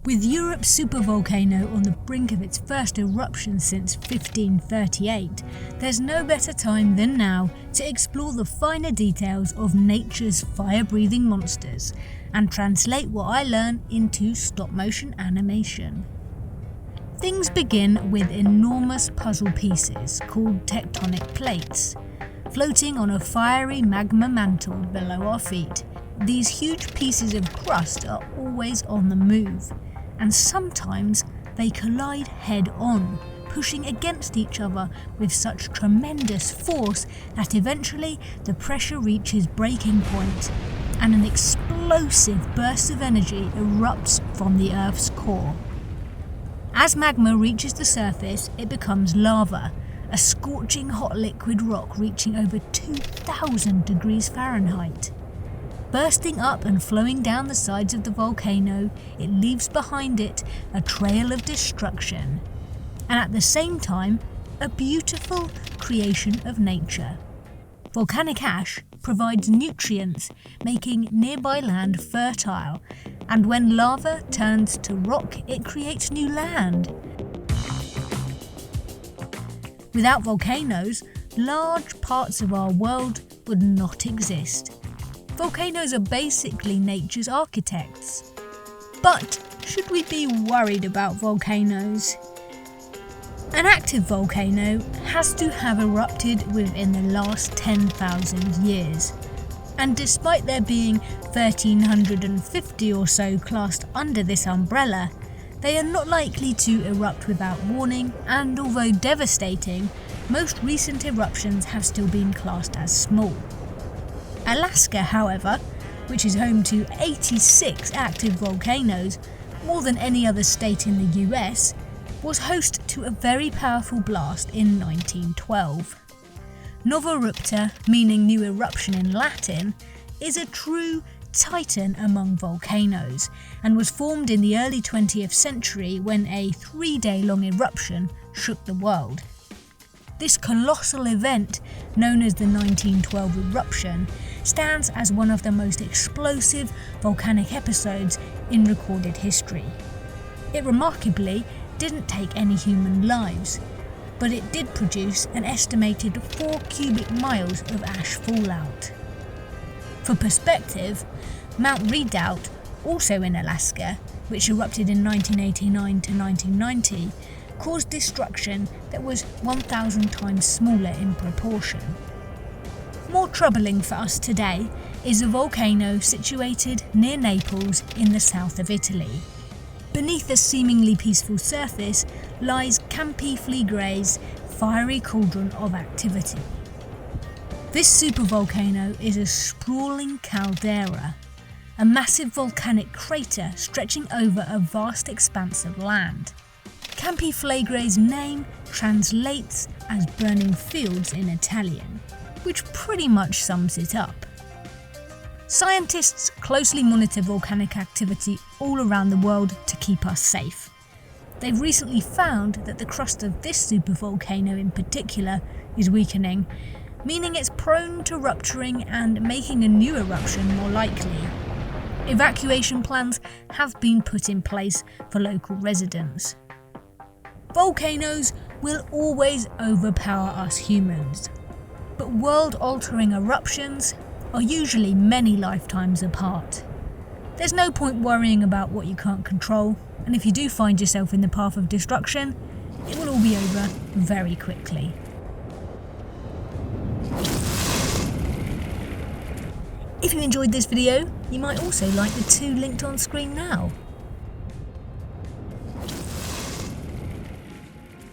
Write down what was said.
With Europe's supervolcano on the brink of its first eruption since 1538, there's no better time than now to explore the finer details of nature's fire-breathing monsters and translate what I learn into stop-motion animation. Things begin with enormous puzzle pieces called tectonic plates, floating on a fiery magma mantle below our feet. These huge pieces of crust are always on the move, and sometimes they collide head-on, pushing against each other with such tremendous force that eventually the pressure reaches breaking point, and an explosive burst of energy erupts from the Earth's core. As magma reaches the surface, it becomes lava, a scorching hot liquid rock reaching over 2,000 degrees Fahrenheit. Bursting up and flowing down the sides of the volcano, it leaves behind it a trail of destruction, and at the same time, a beautiful creation of nature. Volcanic ash provides nutrients, making nearby land fertile, and when lava turns to rock, it creates new land. Without volcanoes, large parts of our world would not exist. Volcanoes are basically nature's architects. But should we be worried about volcanoes? An active volcano has to have erupted within the last 10,000 years. And despite there being 1,350 or so classed under this umbrella, they are not likely to erupt without warning, and although devastating, most recent eruptions have still been classed as small. Alaska, however, which is home to 86 active volcanoes, more than any other state in the US, was host to a very powerful blast in 1912. Nova Rupta, meaning new eruption in Latin, is a true titan among volcanoes, and was formed in the early 20th century when a 3-day-long eruption shook the world. This colossal event, known as the 1912 eruption, stands as one of the most explosive volcanic episodes in recorded history. It remarkably didn't take any human lives, but it did produce an estimated 4 cubic miles of ash fallout. For perspective, Mount Redoubt, also in Alaska, which erupted in 1989 to 1990, caused destruction that was 1,000 times smaller in proportion. More troubling for us today is a volcano situated near Naples in the south of Italy. Beneath a seemingly peaceful surface lies Campi Flegre's fiery cauldron of activity. This supervolcano is a sprawling caldera, a massive volcanic crater stretching over a vast expanse of land. Campi Flegre's name translates as burning fields in Italian, which pretty much sums it up. Scientists closely monitor volcanic activity all around the world to keep us safe. They've recently found that the crust of this supervolcano in particular is weakening, meaning it's prone to rupturing and making a new eruption more likely. Evacuation plans have been put in place for local residents. Volcanoes will always overpower us humans, but world-altering eruptions are usually many lifetimes apart. There's no point worrying about what you can't control, and if you do find yourself in the path of destruction, it will all be over very quickly. If you enjoyed this video, you might also like the 2 linked on screen now.